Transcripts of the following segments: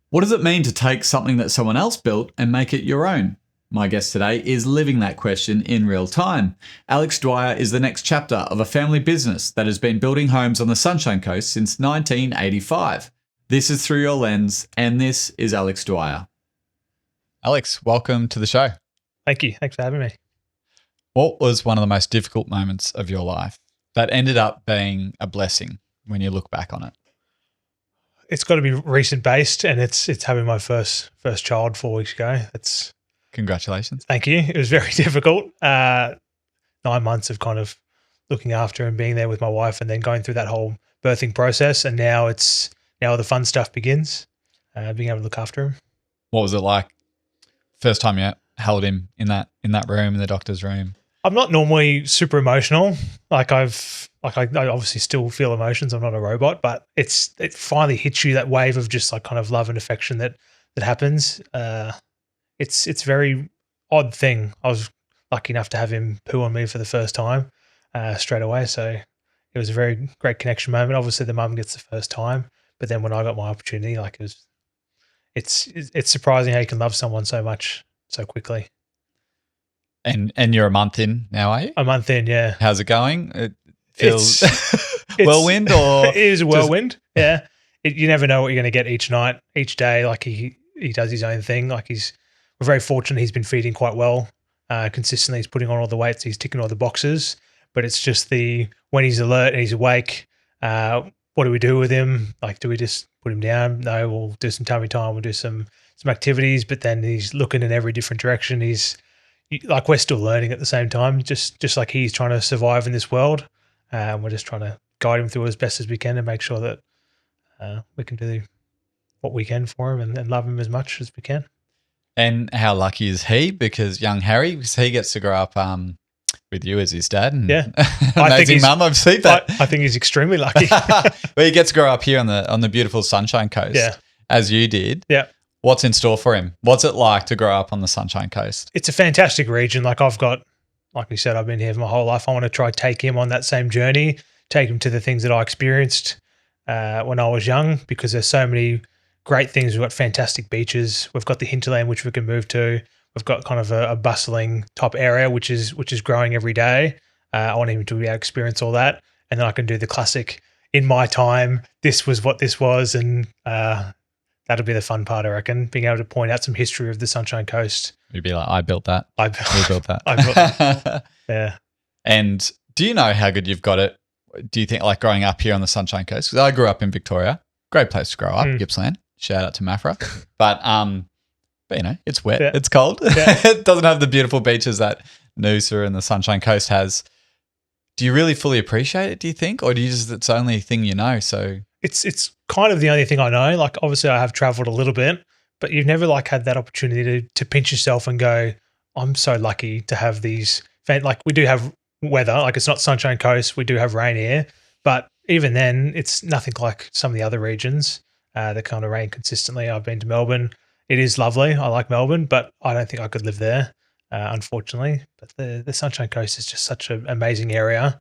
What does it mean to take something that someone else built and make it your own? My guest today is living that question in real time. Alex Dwyer is the next chapter of a family business that has been building homes on the Sunshine Coast since 1985. This is Through Your Lens, and this is Alex Dwyer. Alex, welcome to the show. Thank you. Thanks for having me. What was one of the most difficult moments of your life that ended up being a blessing when you look back on it? It's got to be recent based, and it's having my first child 4 weeks ago. Congratulations. Thank you. It was very difficult. 9 months of kind of looking after and being there with my wife, and then going through that whole birthing process. And now the fun stuff begins. Being able to look after him. What was it like? First time you held him in that room, in the doctor's room? I'm not normally super emotional. I obviously still feel emotions. I'm not a robot, but it finally hits you, that wave of just like kind of love and affection that happens. It's a very odd thing. I was lucky enough to have him poo on me for the first time straight away. So it was a very great connection moment. Obviously the mum gets the first time, but then when I got my opportunity, it's surprising how you can love someone so much so quickly. And you're a month in now, are you? A month in, yeah. How's it going? It feels whirlwind, or it is a whirlwind. Yeah. You never know what you're going to get each night, each day. Like he does his own thing. Like we're very fortunate. He's been feeding quite well consistently. He's putting on all the weights. He's ticking all the boxes. But it's just when he's alert and he's awake, what do we do with him? Like, do we just put him down? No, we'll do some tummy time. We'll do some activities. But then he's looking in every different direction. We're still learning at the same time, just like he's trying to survive in this world. We're just trying to guide him through as best as we can and make sure that we can do what we can for him and love him as much as we can. And how lucky is he? Because young Harry, he gets to grow up with you as his dad. And yeah, amazing mum. I've seen that. I think he's extremely lucky. Well, he gets to grow up here on the beautiful Sunshine Coast, yeah, as you did. Yeah. What's in store for him? What's it like to grow up on the Sunshine Coast? It's a fantastic region. Like we said, I've been here for my whole life. I want to try take him on that same journey, take him to the things that I experienced when I was young, because there's so many great things. We've got fantastic beaches. We've got the hinterland, which we can move to. We've got kind of a bustling top area, which is growing every day. I want him to be able to experience all that. And then I can do the classic, in my time, this was what this was. And that'll be the fun part, I reckon, being able to point out some history of the Sunshine Coast. You'd be like, I built that. We built that. I built that. Yeah. And do you know how good you've got it? Do you think, like, growing up here on the Sunshine Coast? Because I grew up in Victoria. Great place to grow up, Gippsland. Shout out to Mafra. But you know, it's wet. Yeah. It's cold. Yeah. It doesn't have the beautiful beaches that Noosa and the Sunshine Coast has. Do you really fully appreciate it, do you think? Or do you just, it's the only thing you know? So it's kind of the only thing I know. Like, obviously I have traveled a little bit, but you've never like had that opportunity to pinch yourself and go, I'm so lucky to have these. Like, we do have weather, like it's not Sunshine Coast. We do have rain here, but even then it's nothing like some of the other regions that kind of rain consistently. I've been to Melbourne. It is lovely. I like Melbourne, but I don't think I could live there, unfortunately. But the Sunshine Coast is just such an amazing area,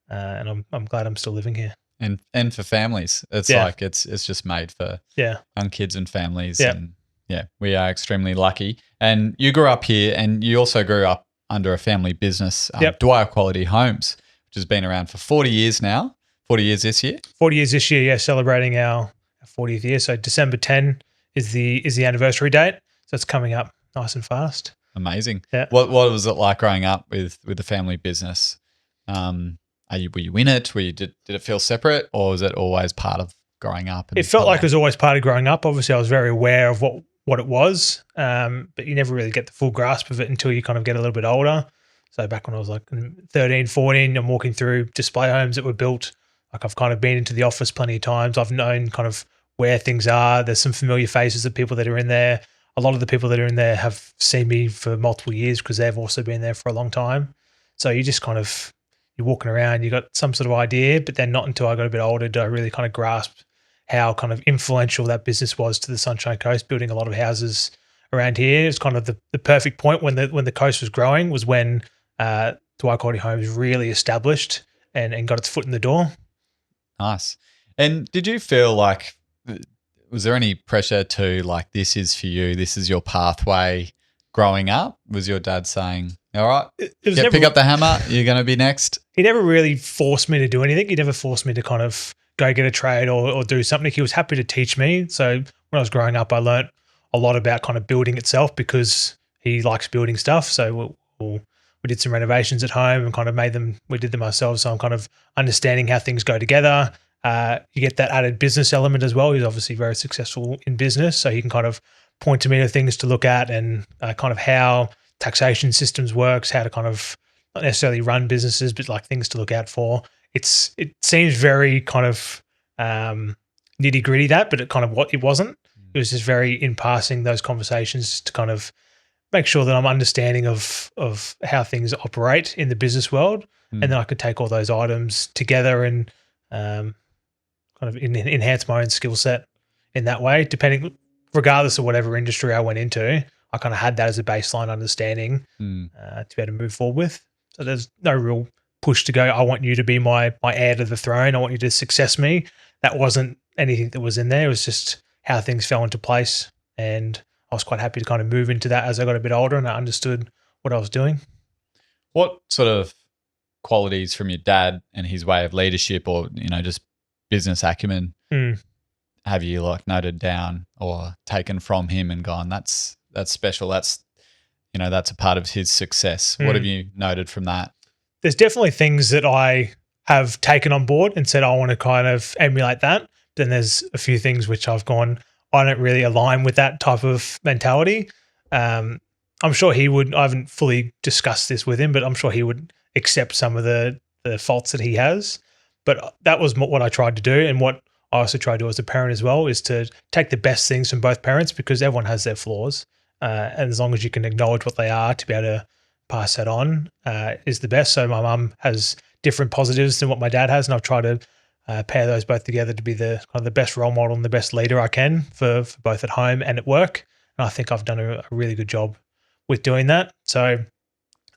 and I'm glad I'm still living here. And for families, it's like it's just made for young kids and families. Yeah. And we are extremely lucky. And you grew up here, and you also grew up under a family business, Dwyer Quality Homes, which has been around for 40 years now. 40 years this year. 40 years this year, yeah. Celebrating our 40th year. So December 10 is the anniversary date. So it's coming up nice and fast. Amazing. Yeah. What was it like growing up with the family business? Were you in it? Did it feel separate, or was it always part of growing up? It felt like it was always part of growing up. Obviously, I was very aware of what it was, but you never really get the full grasp of it until you kind of get a little bit older. So back when I was like 13, 14, I'm walking through display homes that were built. Like, I've kind of been into the office plenty of times. I've known kind of where things are. There's some familiar faces of people that are in there. A lot of the people that are in there have seen me for multiple years because they've also been there for a long time. So you just kind of, you're walking around, you got some sort of idea, but then not until I got a bit older did I really kind of grasp how kind of influential that business was to the Sunshine Coast, building a lot of houses around here. It's kind of the perfect point when the coast was growing was when Dwyer Quality Homes really established and got its foot in the door. Nice. And did you feel like was there any pressure to like, this is for you, this is your pathway growing up? Was your dad saying, all right, pick up the hammer, you're going to be next? He never really forced me to do anything. He never forced me to kind of go get a trade or do something. He was happy to teach me. So when I was growing up, I learnt a lot about kind of building itself because he likes building stuff. So we did some renovations at home and kind of we did them ourselves. So I'm kind of understanding how things go together. You get that added business element as well. He's obviously very successful in business. So he can kind of point to me to things to look at and kind of how taxation systems works, how to kind of not necessarily run businesses, but like things to look out for. It seems very kind of nitty gritty but it wasn't. It was just very in passing those conversations to kind of make sure that I'm understanding of how things operate in the business world. And then I could take all those items together and kind of enhance my own skill set in that way, regardless of whatever industry I went into. I kind of had that as a baseline understanding to be able to move forward with. So there's no real push to go, I want you to be my heir to the throne. I want you to success me. That wasn't anything that was in there. It was just how things fell into place. And I was quite happy to kind of move into that as I got a bit older and I understood what I was doing. What sort of qualities from your dad and his way of leadership or, just business acumen have you like noted down or taken from him and gone, that's special. That's a part of his success. What have you noted from that? There's definitely things that I have taken on board and said, I want to kind of emulate that. Then there's a few things which I've gone, I don't really align with that type of mentality. I'm sure he would, I haven't fully discussed this with him, but I'm sure he would accept some of the faults that he has. But that was what I tried to do. And what I also try to do as a parent as well is to take the best things from both parents because everyone has their flaws. And as long as you can acknowledge what they are to be able to pass that on is the best. So my mum has different positives than what my dad has, and I've tried to pair those both together to be the kind of the best role model and the best leader I can for both at home and at work. And I think I've done a really good job with doing that. So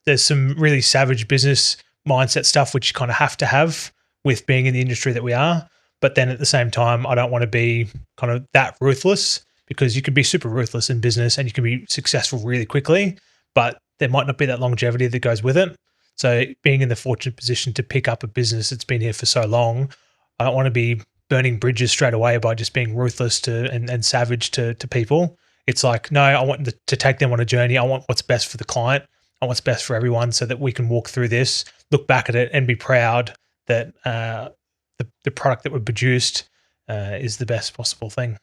there's some really savage business mindset stuff which you kind of have to have with being in the industry that we are. But then at the same time, I don't want to be kind of that ruthless because you can be super ruthless in business and you can be successful really quickly, but there might not be that longevity that goes with it. So being in the fortunate position to pick up a business that's been here for so long, I don't want to be burning bridges straight away by just being ruthless and savage to people. It's like, no, I want to take them on a journey. I want what's best for the client. I want what's best for everyone so that we can walk through this, look back at it and be proud that the product that we produced is the best possible thing.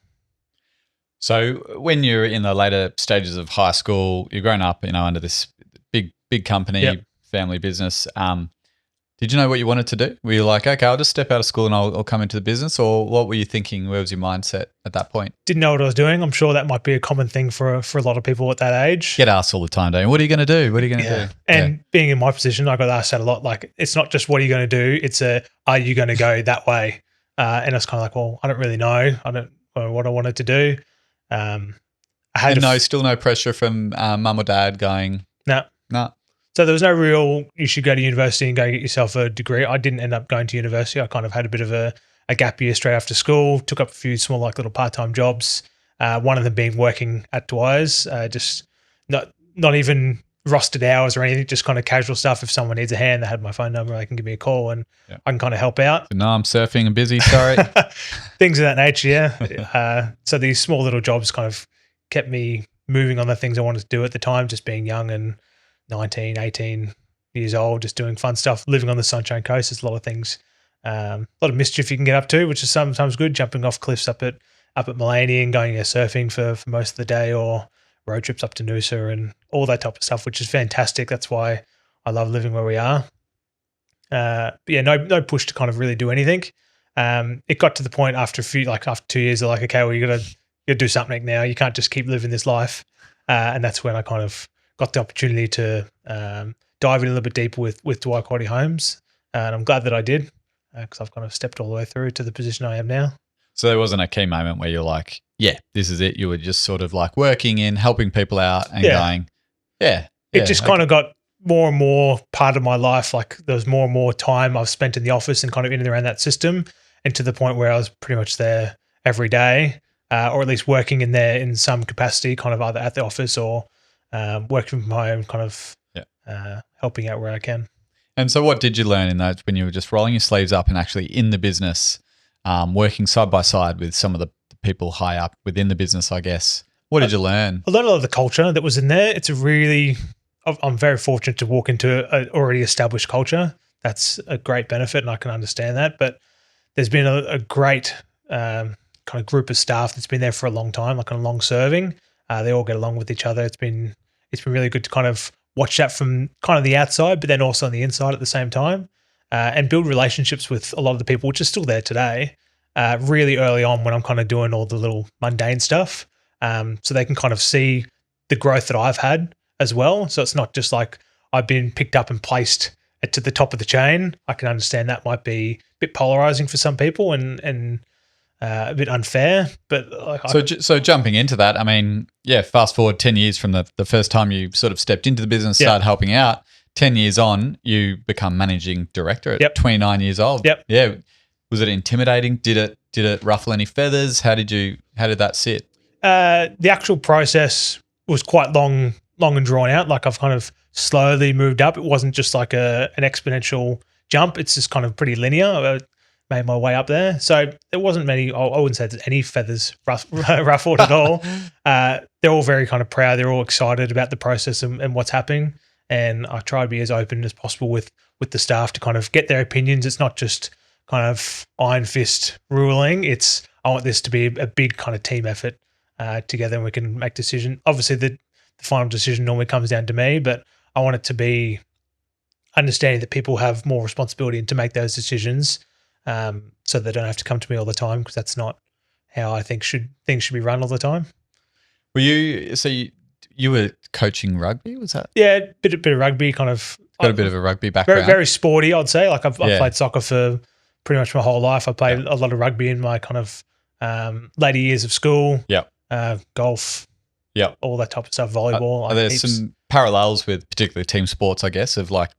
So when you're in the later stages of high school, you're growing up, under this big company, family business. Did you know what you wanted to do? Were you like, okay, I'll just step out of school and I'll come into the business? Or what were you thinking? Where was your mindset at that point? Didn't know what I was doing. I'm sure that might be a common thing for a lot of people at that age. Get asked all the time, don't you? What are you going to do? What are you going to do? And being in my position, I got asked that a lot. Like, it's not just what are you going to do? It's are you going to go that way? And I was kind of like, well, I don't really know. I don't know what I wanted to do. Still no pressure from mum or dad going, no. So there was no real, you should go to university and go get yourself a degree. I didn't end up going to university. I kind of had a bit of a gap year straight after school, took up a few small like little part-time jobs. One of them being working at Dwyer's, just not even rostered hours or anything, just kind of casual stuff. If someone needs a hand, they had my phone number, they can give me a call and I can kind of help out. No, I'm surfing and busy, sorry. Things of that nature, yeah. So these small little jobs kind of kept me moving on the things I wanted to do at the time, just being young and 19, 18 years old, just doing fun stuff, living on the Sunshine Coast. There's a lot of things, a lot of mischief you can get up to, which is sometimes good, jumping off cliffs up at Maleny and going surfing for most of the day, or road trips up to Noosa and all that type of stuff, which is fantastic. That's why I love living where we are. But yeah, no push to kind of really do anything. It got to the point after 2 years, they're like, okay, well, you got to do something now. You can't just keep living this life. And that's when I kind of got the opportunity to dive in a little bit deeper with Dwyer Quality Homes. And I'm glad that I did because I've kind of stepped all the way through to the position I am now. So there wasn't a key moment where you're like, yeah, this is it. You were just sort of like working in, helping people out and going, yeah. It just kind of got more and more part of my life. Like there was more and more time I've spent in the office and kind of in and around that system, and to the point where I was pretty much there every day. or at least working in there in some capacity, kind of either at the office or working from home, kind of helping out where I can. And so what did you learn in those when you were just rolling your sleeves up and actually in the business, working side by side with some of the people high up within the business, I guess? What did you learn? I learned a lot of the culture that was in there. I'm very fortunate to walk into an already established culture. That's a great benefit, and I can understand that. But there's been a great kind of group of staff that's been there for a long time, like a long serving. They all get along with each other. It's been really good to kind of watch that from kind of the outside, but then also on the inside at the same time, and build relationships with a lot of the people, which is still there today. Really early on when I'm kind of doing all the little mundane stuff, so they can kind of see the growth that I've had as well. So it's not just like I've been picked up and placed to the top of the chain. I can understand that might be a bit polarizing for some people and a bit unfair. But so jumping into that, I mean, fast forward 10 years from the first time you sort of stepped into the business, started helping out. 10 years on, you become managing director at 29 years old. Yep. Yeah. Was it intimidating? Did it ruffle any feathers? How did that sit? The actual process was quite long and drawn out. Like I've kind of slowly moved up. It wasn't just like an exponential jump. It's just kind of pretty linear. I made my way up there. So there wasn't many, I wouldn't say there's any feathers ruffled at all. They're all very kind of proud. They're all excited about the process and what's happening. And I try to be as open as possible with the staff to kind of get their opinions. It's not just kind of iron fist ruling. I want this to be a big kind of team effort together, and we can make decision. Obviously, the final decision normally comes down to me, but I want it to be understanding that people have more responsibility and to make those decisions, so they don't have to come to me all the time, because that's not how I think things should be run all the time. Were you were coaching rugby? Was that? Yeah, bit of rugby, kind of. Got a bit of a rugby background. Very, very sporty, I'd say. Like I've played soccer for pretty much my whole life. I played a lot of rugby in my kind of later years of school. Golf. All that type of stuff. Volleyball. Are there some parallels with particularly team sports, I guess, of like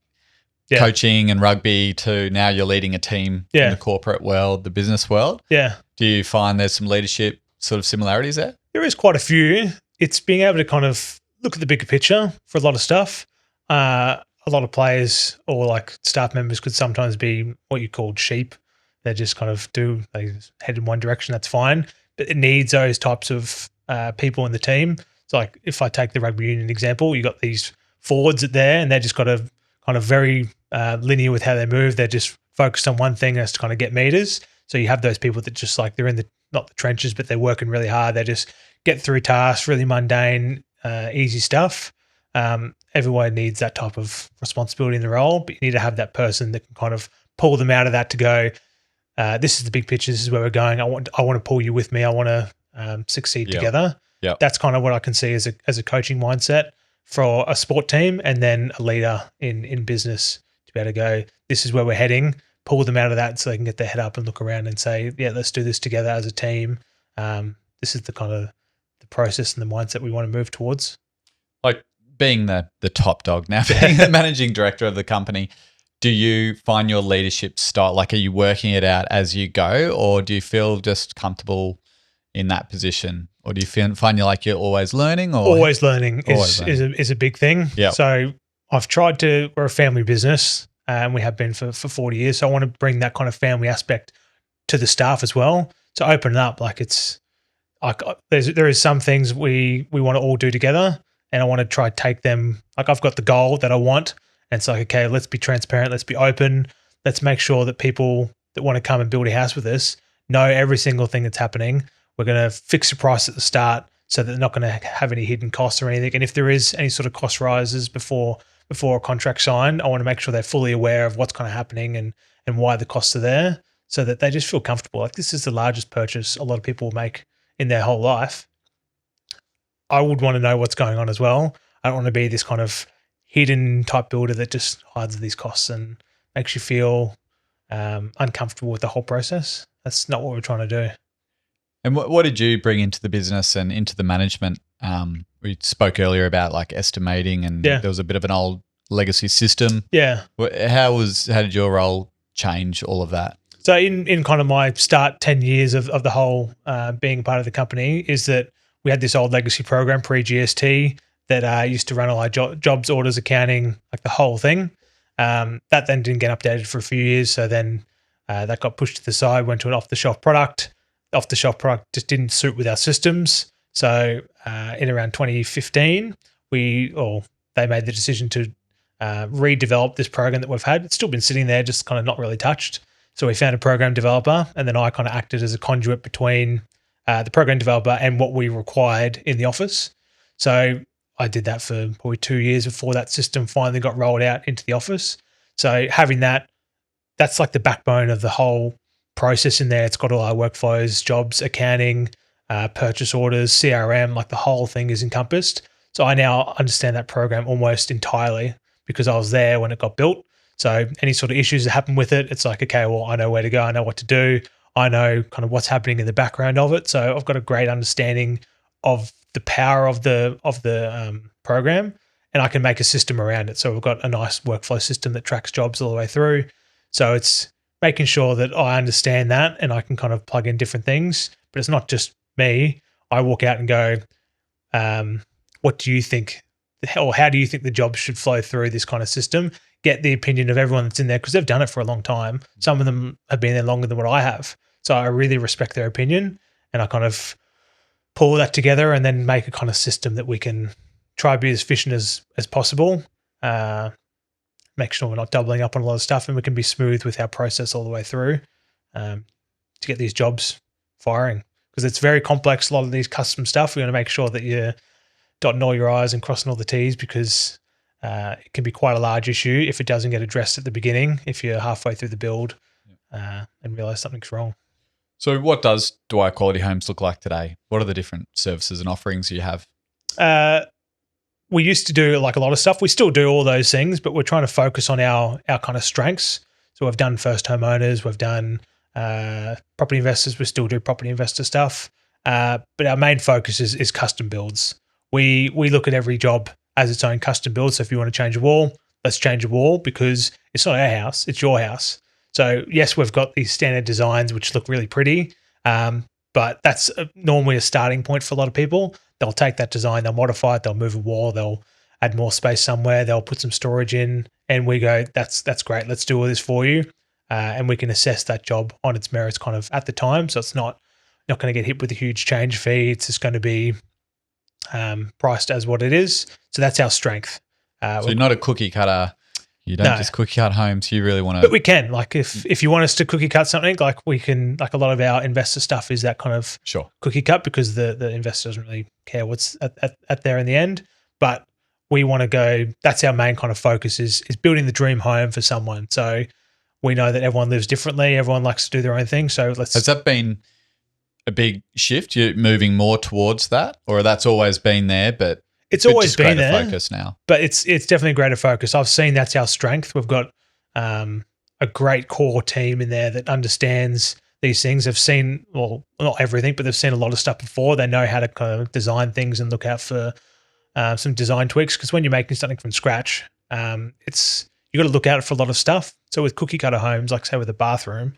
coaching and rugby to now you're leading a team in the corporate world, the business world? Yeah. Do you find there's some leadership sort of similarities there? There is quite a few. It's being able to kind of look at the bigger picture for a lot of stuff. A lot of players or like staff members could sometimes be what you call sheep. They just kind of they head in one direction, that's fine. But it needs those types of people in the team. So like if I take the rugby union example, you got these forwards there and they're just got a kind of very linear with how they move. They're just focused on one thing, and that's to kind of get meters. So you have those people that just like they're in not the trenches, but they're working really hard. They just get through tasks, really mundane, easy stuff. Everyone needs that type of responsibility in the role, but you need to have that person that can kind of pull them out of that to go, this is the big picture, this is where we're going. I want to pull you with me. I want to succeed together. That's kind of what I can see as a coaching mindset for a sport team, and then a leader in business to be able to go, this is where we're heading, pull them out of that so they can get their head up and look around and say, let's do this together as a team. This is the kind of the process and the mindset we want to move towards. Like being the top dog now, being the managing director of the company, do you find your leadership style, like are you working it out as you go, or do you feel just comfortable in that position? Or do you find you're always learning? Or always learning is a big thing. Yeah. So we're a family business, and we have been for 40 years. So I want to bring that kind of family aspect to the staff as well, to open it up. Like it's like there is some things we want to all do together, and I want to try to take them. Like I've got the goal that I want, and it's like, okay, let's be transparent, let's be open, let's make sure that people that want to come and build a house with us know every single thing that's happening. We're going to fix the price at the start so that they're not going to have any hidden costs or anything. And if there is any sort of cost rises before a contract signed, I want to make sure they're fully aware of what's kind of happening and why the costs are there, so that they just feel comfortable. Like this is the largest purchase a lot of people make in their whole life. I would want to know what's going on as well. I don't want to be this kind of hidden type builder that just hides these costs and makes you feel uncomfortable with the whole process. That's not what we're trying to do. And what did you bring into the business and into the management? We spoke earlier about like estimating, and there was a bit of an old legacy system. Yeah. How did your role change all of that? So in kind of my start 10 years of the whole being part of the company is that we had this old legacy program pre-GST that used to run all our jobs, orders, accounting, like the whole thing. That then didn't get updated for a few years. So then that got pushed to the side, went to an off-the-shelf product. Off-the-shelf product just didn't suit with our systems. So in around 2015, they made the decision to redevelop this program that we've had. It's still been sitting there, just kind of not really touched. So we found a program developer, and then I kind of acted as a conduit between the program developer and what we required in the office. So I did that for probably 2 years before that system finally got rolled out into the office. So having that's like the backbone of the whole process in there. It's got all our workflows, jobs, accounting, purchase orders, CRM, like the whole thing is encompassed. So I now understand that program almost entirely because I was there when it got built. So any sort of issues that happen with it, it's like, okay, well, I know where to go. I know what to do. I know kind of what's happening in the background of it. So I've got a great understanding of the power of the program, and I can make a system around it. So we've got a nice workflow system that tracks jobs all the way through. So it's making sure that I understand that and I can kind of plug in different things. But it's not just me. I walk out and go, what do you think, or how do you think the jobs should flow through this kind of system? Get the opinion of everyone that's in there because they've done it for a long time. Some of them have been there longer than what I have. So I really respect their opinion, and I kind of pull that together and then make a kind of system that we can try to be as efficient as possible. Make sure we're not doubling up on a lot of stuff, and we can be smooth with our process all the way through to get these jobs firing. Because it's very complex, a lot of these custom stuff. We're going to make sure that you're dotting all your I's and crossing all the T's because it can be quite a large issue if it doesn't get addressed at the beginning, if you're halfway through the build and realize something's wrong. So what does Dwyer Quality Homes look like today? What are the different services and offerings you have? We used to do like a lot of stuff. We still do all those things, but we're trying to focus on our kind of strengths. So we've done first homeowners, we've done property investors, we still do property investor stuff. But our main focus is custom builds. We look at every job as its own custom build. So if you want to change a wall, let's change a wall because it's not our house, it's your house. So yes, we've got these standard designs which look really pretty, but that's normally a starting point for a lot of people. They'll take that design, they'll modify it, they'll move a wall, they'll add more space somewhere, they'll put some storage in, and we go, that's great, let's do all this for you. And we can assess that job on its merits kind of at the time. So it's not going to get hit with a huge change fee. It's just going to be priced as what it is. So that's our strength. So you're not a cookie cutter. You don't just cookie cut homes. You really want to. But we can. Like if you want us to cookie cut something, like we can, like a lot of our investor stuff is that kind of cookie cut because the investor doesn't really care what's at there in the end. But we want to go, that's our main kind of focus is building the dream home for someone. So we know that everyone lives differently. Everyone likes to do their own thing. So has that been a big shift? You're moving more towards that, or that's always been there, but it's always been there. Focus now, but it's definitely a greater focus. I've seen that's our strength. We've got a great core team in there that understands these things. They've seen, well, not everything, but they've seen a lot of stuff before. They know how to kind of design things and look out for some design tweaks. Because when you're making something from scratch, you got to look out for a lot of stuff. So with cookie cutter homes, like say with a bathroom,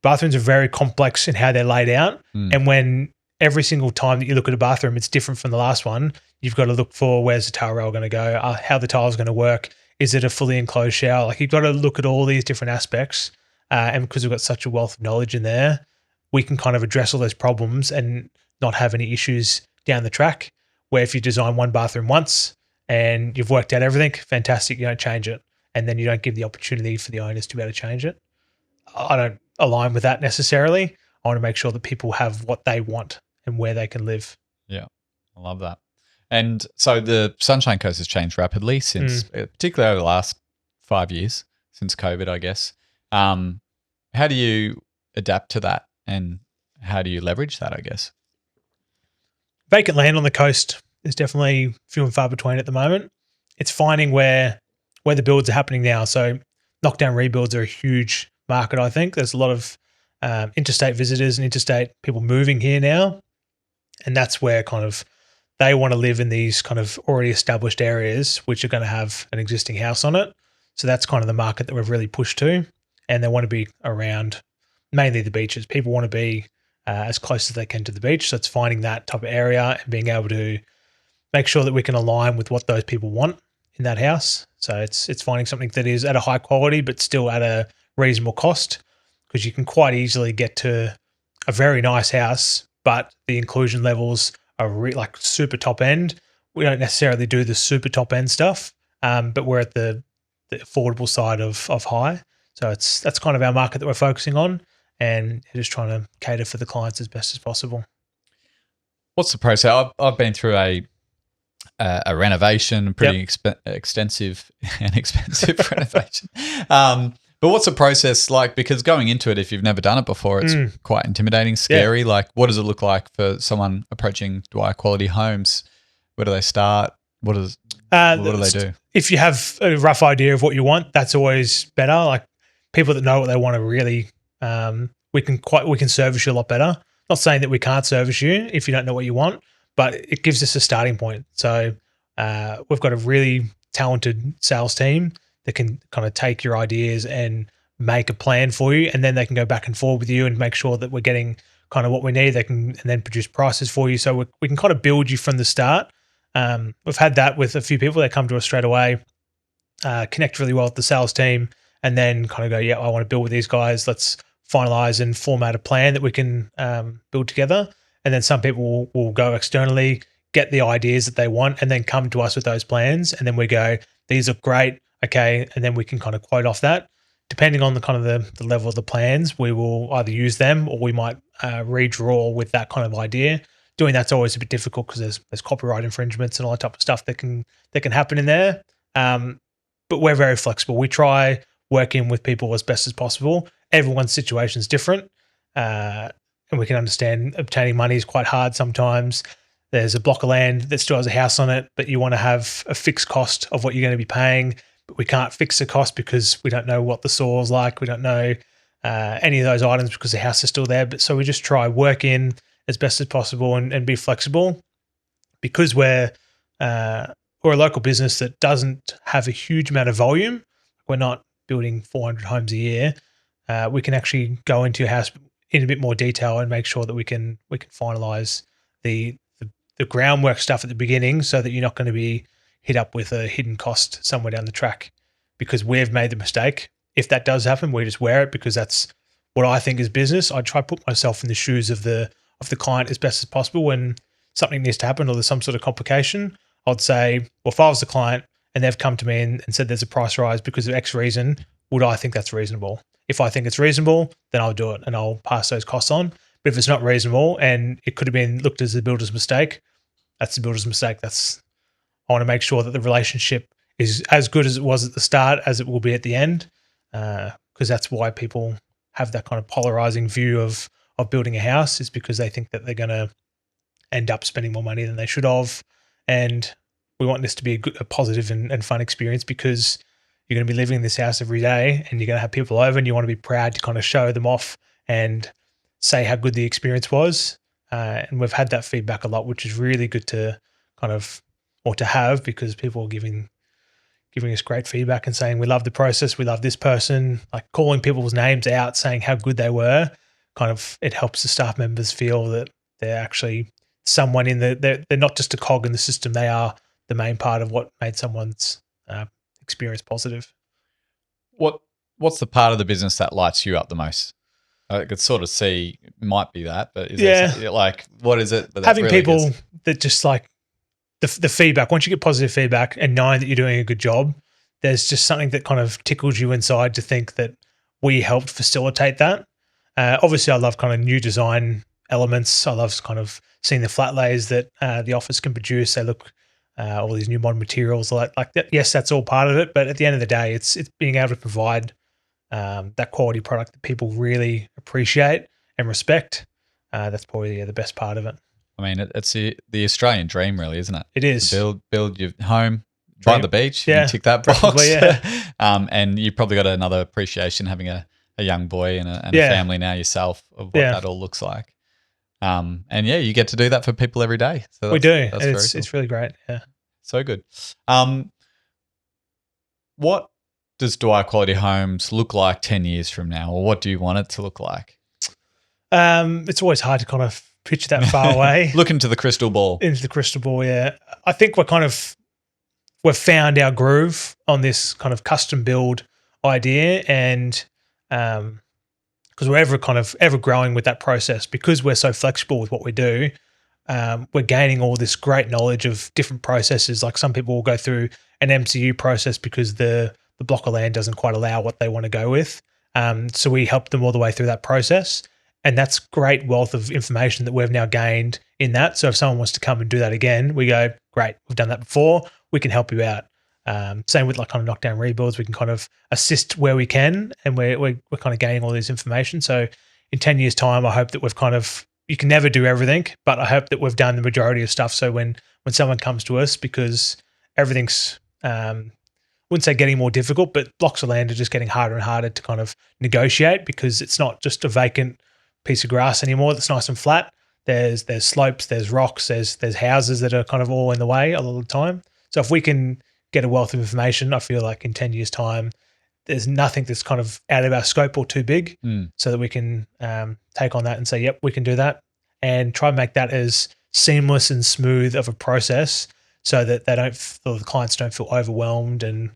bathrooms are very complex in how they're laid out. And when every single time that you look at a bathroom, it's different from the last one, you've got to look for where's the towel rail going to go, how the tile's going to work, is it a fully enclosed shower? Like you've got to look at all these different aspects. And because we've got such a wealth of knowledge in there, we can kind of address all those problems and not have any issues down the track. Where if you design one bathroom once and you've worked out everything, fantastic, you don't change it. And then you don't give the opportunity for the owners to be able to change it. I don't align with that necessarily. I want to make sure that people have what they want and where they can live. Yeah, I love that. And so the Sunshine Coast has changed rapidly since, particularly over the last 5 years, since COVID, I guess. How do you adapt to that and how do you leverage that, I guess? Vacant land on the coast is definitely few and far between at the moment. It's finding where the builds are happening now. So knockdown rebuilds are a huge market, I think. There's a lot of interstate visitors and interstate people moving here now. And that's where kind of they want to live in these kind of already established areas, which are going to have an existing house on it. So that's kind of the market that we've really pushed to. And they want to be around mainly the beaches. People want to be as close as they can to the beach. So it's finding that type of area and being able to make sure that we can align with what those people want in that house. So it's finding something that is at a high quality but still at a reasonable cost, because you can quite easily get to a very nice house, but the inclusion levels are like super top end. We don't necessarily do the super top end stuff, but we're at the affordable side of high. So that's kind of our market that we're focusing on, and just trying to cater for the clients as best as possible. What's the process? I've been through a renovation, pretty extensive and expensive renovation. But what's the process like? Because going into it, if you've never done it before, it's quite intimidating, scary. Yeah. Like, what does it look like for someone approaching Dwyer quality homes? Where do they start? What do they do? If you have a rough idea of what you want, that's always better. Like, people that know what they want to really, we can service you a lot better. Not saying that we can't service you if you don't know what you want, but it gives us a starting point. So we've got a really talented sales team that can kind of take your ideas and make a plan for you, and then they can go back and forth with you and make sure that we're getting kind of what we need. They can and then produce prices for you, so we can kind of build you from the start. We've had that with a few people. They come to us straight away, connect really well with the sales team, and then kind of go, yeah, I want to build with these guys. Let's finalize and format a plan that we can build together. And then some people will go externally, get the ideas that they want, and then come to us with those plans. And then we go, these are great. Okay. And then we can kind of quote off that. Depending on the kind of the level of the plans, we will either use them or we might redraw with that kind of idea. Doing that's always a bit difficult because there's copyright infringements and all that type of stuff that can happen in there. But we're very flexible. We try working with people as best as possible. Everyone's situation is different. And we can understand obtaining money is quite hard sometimes. There's a block of land that still has a house on it, but you want to have a fixed cost of what you're going to be paying. But we can't fix the cost because we don't know what the soil's like. We don't know any of those items because the house is still there. But so we just try work in as best as possible and be flexible, because we're a local business that doesn't have a huge amount of volume. We're not building 400 homes a year. We can actually go into your house in a bit more detail and make sure that we can finalize the groundwork stuff at the beginning, so that you're not going to be hit up with a hidden cost somewhere down the track because we've made the mistake. If that does happen, we just wear it because that's what I think is business. I try to put myself in the shoes of the client as best as possible. When something needs to happen or there's some sort of complication, I'd say, well, if I was the client and they've come to me and said there's a price rise because of X reason, would I think that's reasonable? If I think it's reasonable, then I'll do it and I'll pass those costs on. But if it's not reasonable and it could have been looked as the builder's mistake, that's the builder's mistake. I want to make sure that the relationship is as good as it was at the start as it will be at the end, because that's why people have that kind of polarizing view of building a house, is because they think that they're going to end up spending more money than they should have. And we want this to be a positive and fun experience, because you're going to be living in this house every day and you're going to have people over and you want to be proud to kind of show them off and say how good the experience was. And we've had that feedback a lot, which is really good to kind of, or to have, because people are giving us great feedback and saying, we love the process, we love this person, like calling people's names out, saying how good they were. Kind of, it helps the staff members feel that they're actually someone they're not just a cog in the system. They are the main part of what made someone's experience positive. What's the part of the business that lights you up the most? I could sort of see it might be that, but is there like, what is it? Having really people that just like the feedback, once you get positive feedback and knowing that you're doing a good job, there's just something that kind of tickles you inside to think that we helped facilitate that. Obviously, I love kind of new design elements. I love kind of seeing the flat lays that the office can produce. They look all these new modern materials like that. Yes, that's all part of it. But at the end of the day, it's being able to provide that quality product that people really appreciate and respect. That's probably the best part of it. I mean, it's the Australian dream, really, isn't it? It is. To build your home by the beach. Yeah, you tick that box. Yeah. And you probably got another appreciation having a young boy and a family now yourself of what that all looks like. And you get to do that for people every day. So we do. That's it's really great. Yeah. So good. What does Dwyer Quality Homes look like 10 years from now, or what do you want it to look like? It's always hard to kind of picture that far away. Look into the crystal ball. Into the crystal ball, yeah. I think we've found our groove on this kind of custom build idea, and because we're ever growing with that process, because we're so flexible with what we do, we're gaining all this great knowledge of different processes. Like some people will go through an MCU process because the block of land doesn't quite allow what they want to go with. So we help them all the way through that process. And that's great wealth of information that we've now gained in that. So if someone wants to come and do that again, we go, great, we've done that before. We can help you out. Same with like kind of knockdown rebuilds. We can kind of assist where we can, and we're kind of gaining all this information. So in 10 years' time, I hope that we've you can never do everything, but I hope that we've done the majority of stuff. So when someone comes to us, because everything's, wouldn't say getting more difficult, but blocks of land are just getting harder and harder to kind of negotiate, because it's not just a vacant piece of grass anymore that's nice and flat. There's slopes, there's rocks, there's houses that are kind of all in the way a lot of the time. So if we can get a wealth of information, I feel like in 10 years' time, there's nothing that's kind of out of our scope or too big, so that we can take on that and say, yep, we can do that, and try and make that as seamless and smooth of a process, so that the clients don't feel overwhelmed and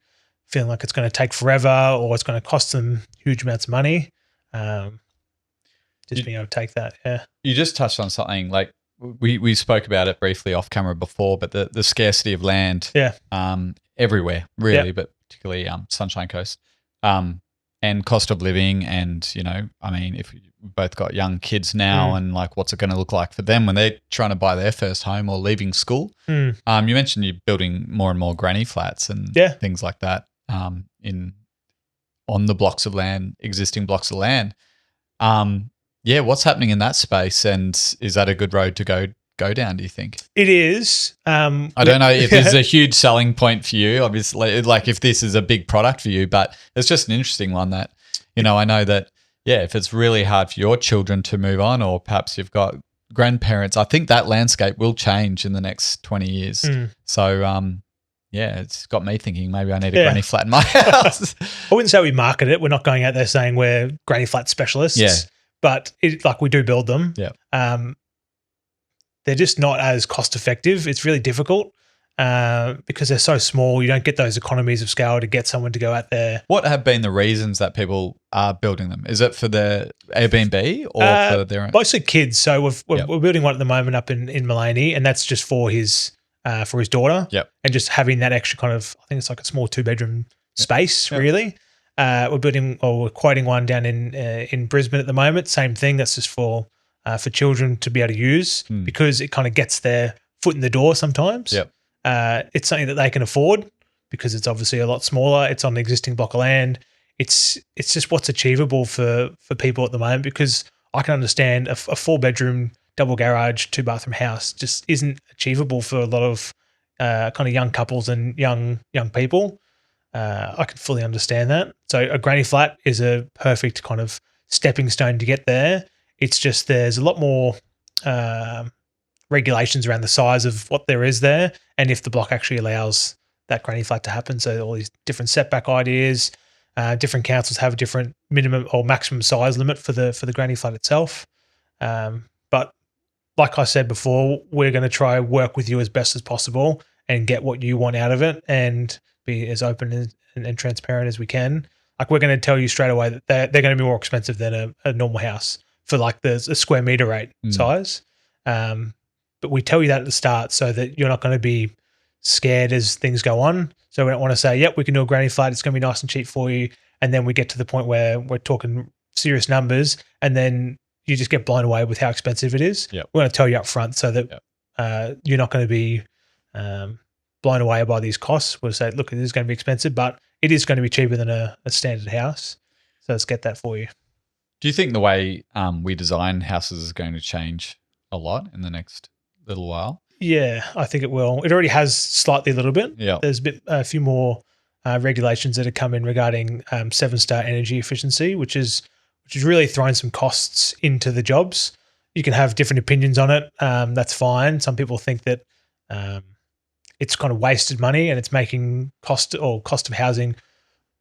feeling like it's going to take forever or it's going to cost them huge amounts of money. Just being able to take that, yeah. You just touched on something, like we spoke about it briefly off camera before, but the scarcity of land, everywhere really, but particularly Sunshine Coast, and cost of living, and I mean, if we both got young kids now, and like, what's it going to look like for them when they're trying to buy their first home or leaving school? You mentioned you're building more and more granny flats and things like that on the blocks of land, existing blocks of land. What's happening in that space, and is that a good road to go down, do you think? It is. I don't know if this is a huge selling point for you, obviously, like if this is a big product for you, but it's just an interesting one that, I know that, if it's really hard for your children to move on, or perhaps you've got grandparents, I think that landscape will change in the next 20 years. So, it's got me thinking maybe I need a granny flat in my house. I wouldn't say we market it. We're not going out there saying we're granny flat specialists. Yeah. But we do build them. Yeah. They're just not as cost effective. It's really difficult because they're so small. You don't get those economies of scale to get someone to go out there. What have been the reasons that people are building them? Is it for their Airbnb or for their own? Mostly kids. So we're building one at the moment up in Mullaney, and that's just for his daughter. Yep. And just having that extra kind of, I think it's like a small 2-bedroom space, really. We're quoting one down in Brisbane at the moment. Same thing. That's just for children to be able to use, because it kind of gets their foot in the door sometimes. Yep. It's something that they can afford, because it's obviously a lot smaller. It's on an existing block of land. It's just what's achievable for people at the moment, because I can understand a 4-bedroom, double garage, 2-bathroom house just isn't achievable for a lot of kind of young couples and young people. I can fully understand that. So a granny flat is a perfect kind of stepping stone to get there. It's just there's a lot more regulations around the size of what there is there, and if the block actually allows that granny flat to happen. So all these different setback ideas, different councils have a different minimum or maximum size limit for the granny flat itself. But like I said before, we're going to try work with you as best as possible and get what you want out of it, and be as open and transparent as we can. Like, we're going to tell you straight away that they're going to be more expensive than a normal house for like the square meter rate size. But we tell you that at the start so that you're not going to be scared as things go on. So we don't want to say, yep, we can do a granny flat, it's going to be nice and cheap for you. And then we get to the point where we're talking serious numbers, and then you just get blown away with how expensive it is. Yep. We want to tell you up front so that you're not going to be blown away by these costs. We'll say, look, it is going to be expensive, but it is going to be cheaper than a standard house. So let's get that for you. Do you think the way we design houses is going to change a lot in the next little while? Yeah, I think it will. It already has slightly a little bit. Yeah. There's a few more regulations that have come in regarding 7-star energy efficiency, which is really throwing some costs into the jobs. You can have different opinions on it. That's fine. Some people think that it's kind of wasted money and it's making cost of housing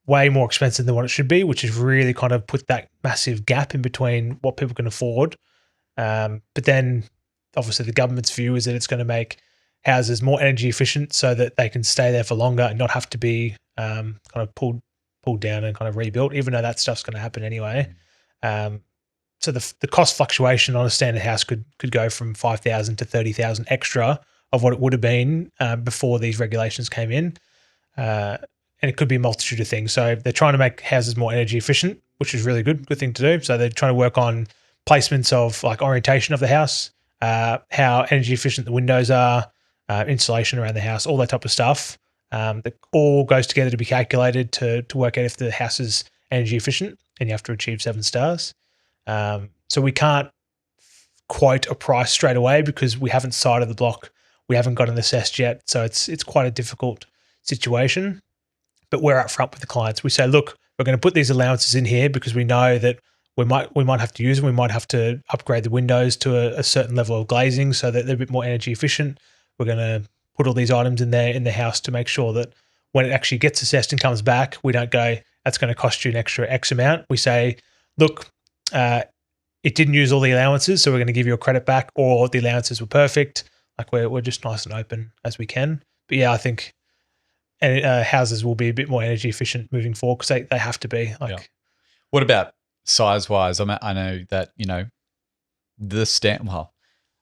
way more expensive than what it should be, which has really kind of put that massive gap in between what people can afford. But then obviously the government's view is that it's going to make houses more energy efficient so that they can stay there for longer and not have to be kind of pulled down and kind of rebuilt, even though that stuff's going to happen anyway. So the cost fluctuation on a standard house could go from 5,000 to 30,000 extra of what it would have been before these regulations came in. And it could be a multitude of things. So they're trying to make houses more energy efficient, which is really good thing to do. So they're trying to work on placements of like orientation of the house, how energy efficient the windows are, insulation around the house, all that type of stuff. That all goes together to be calculated to work out if the house is energy efficient, and you have to achieve 7 stars. So we can't quote a price straight away because we haven't sited the block. We haven't got it assessed yet. So it's quite a difficult situation. But we're upfront with the clients. We say, look, we're going to put these allowances in here because we know that we might have to use them. We might have to upgrade the windows to a certain level of glazing so that they're a bit more energy efficient. We're going to put all these items in there in the house to make sure that when it actually gets assessed and comes back, we don't go, that's going to cost you an extra X amount. We say, look, it didn't use all the allowances, so we're going to give you a credit back, or the allowances were perfect. Like we're just nice and open as we can. But yeah, I think houses will be a bit more energy efficient moving forward because they have to be. What about size-wise? I know that,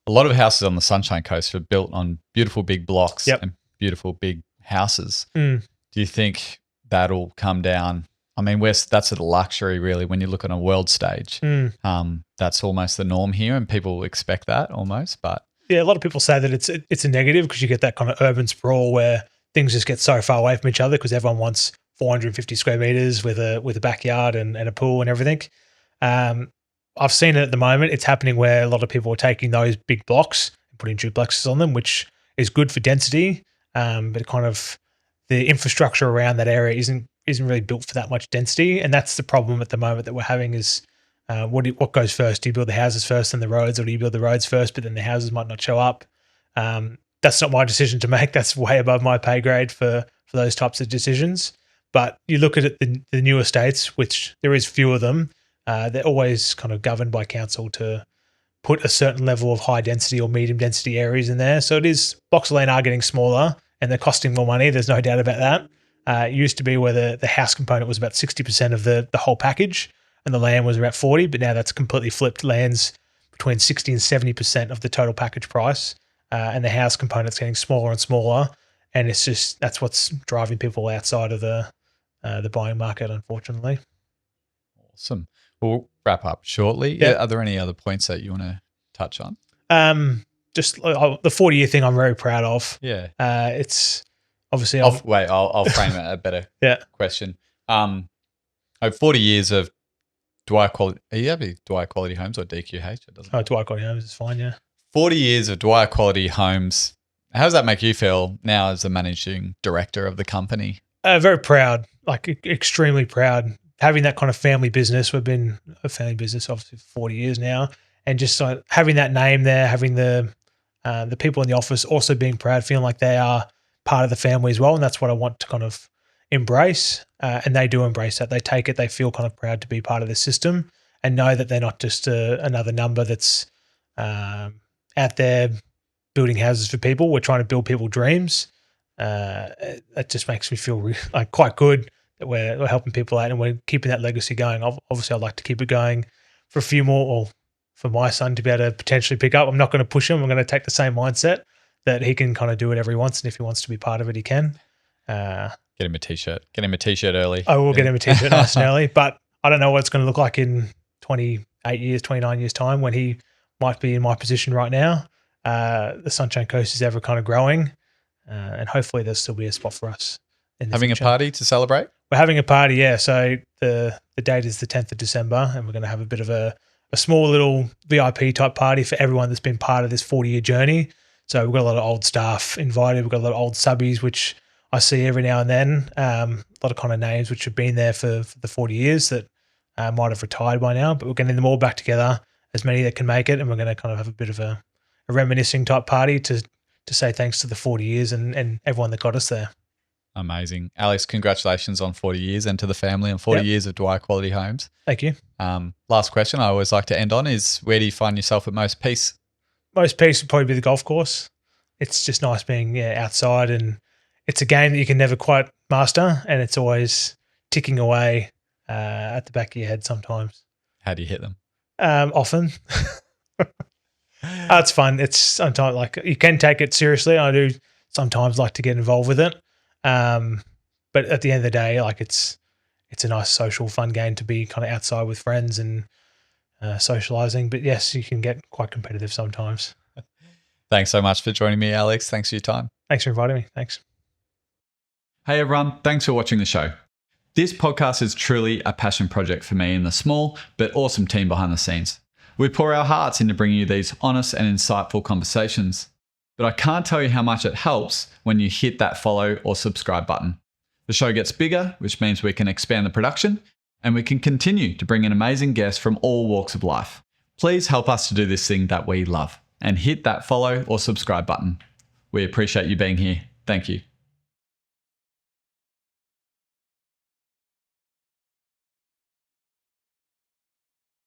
a lot of houses on the Sunshine Coast are built on beautiful big blocks and beautiful big houses. Do you think that'll come down? I mean, that's a luxury really when you look on a world stage. That's almost the norm here and people expect that almost. But yeah, a lot of people say that it's a negative because you get that kind of urban sprawl where things just get so far away from each other because everyone wants 450 square meters with a backyard and a pool and everything. I've seen it at the moment. It's happening where a lot of people are taking those big blocks and putting duplexes on them, which is good for density, but kind of the infrastructure around that area isn't really built for that much density. And that's the problem at the moment that we're having is what goes first? Do you build the houses first and the roads, or do you build the roads first, but then the houses might not show up? That's not my decision to make. That's way above my pay grade for those types of decisions. But you look at the new estates, which there is few of them, they're always kind of governed by council to put a certain level of high density or medium density areas in there. So blocks of land are getting smaller and they're costing more money. There's no doubt about that. It used to be where the house component was about 60% of the whole package and the land was about 40%, but now that's completely flipped. Land's between 60 and 70% of the total package price. And the house component's getting smaller and smaller, and that's what's driving people outside of the buying market, unfortunately. Awesome. We'll wrap up shortly. Yeah. Are there any other points that you want to touch on? Just the 40-year thing I'm very proud of. Yeah. It's obviously I'll frame it a better question. 40 years of Dwyer quality. Are you having Dwyer quality homes or DQH? Dwyer quality homes is fine. Yeah. 40 years of Dwyer quality homes. How does that make you feel now as the managing director of the company? Very proud, like extremely proud. Having that kind of family business. We've been a family business obviously for 40 years now, and just having that name there, having the people in the office also being proud, feeling like they are part of the family as well, and that's what I want to kind of embrace. And they do embrace that. They take it. They feel kind of proud to be part of the system and know that they're not just another number that's out there building houses for people. We're trying to build people dreams. That just makes me feel like quite good that we're helping people out and we're keeping that legacy going. Obviously, I'd like to keep it going for a few more, or for my son to be able to potentially pick up. I'm not going to push him. I'm going to take the same mindset that he can kind of do whatever he wants, and if he wants to be part of it, he can. Get him a t-shirt. Get him a t-shirt early. I will get him a t-shirt nice and early, but I don't know what it's going to look like in 28 years, 29 years time when he might be in my position right now. The Sunshine Coast is ever kind of growing, and hopefully there'll still be a spot for us. Having a party to celebrate? We're having a party, yeah. So the date is the 10th of December, and we're going to have a bit of a small little VIP type party for everyone that's been part of this 40-year journey. So we've got a lot of old staff invited. We've got a lot of old subbies, which I see every now and then. A lot of kind of names which have been there for the 40 years that might have retired by now, but we're getting them all back together, as many that can make it, and we're going to kind of have a bit of a reminiscing type party to say thanks to the 40 years and everyone that got us there. Amazing. Alex, congratulations on 40 years and to the family and 40 years of Dwyer Quality Homes. Thank you. Last question I always like to end on is, where do you find yourself at most peace? Most peace would probably be the golf course. It's just nice being outside, and it's a game that you can never quite master, and it's always ticking away at the back of your head sometimes. How do you hit them? Often. It's fun. It's sometimes like you can take it seriously. I do sometimes like to get involved with it. But at the end of the day, like it's a nice social fun game to be kind of outside with friends and socializing. But yes, you can get quite competitive sometimes. Thanks so much for joining me, Alex. Thanks for your time. Thanks for inviting me. Thanks. Hey everyone, thanks for watching the show. This podcast is truly a passion project for me and the small but awesome team behind the scenes. We pour our hearts into bringing you these honest and insightful conversations. But I can't tell you how much it helps when you hit that follow or subscribe button. The show gets bigger, which means we can expand the production and we can continue to bring in amazing guests from all walks of life. Please help us to do this thing that we love and hit that follow or subscribe button. We appreciate you being here. Thank you.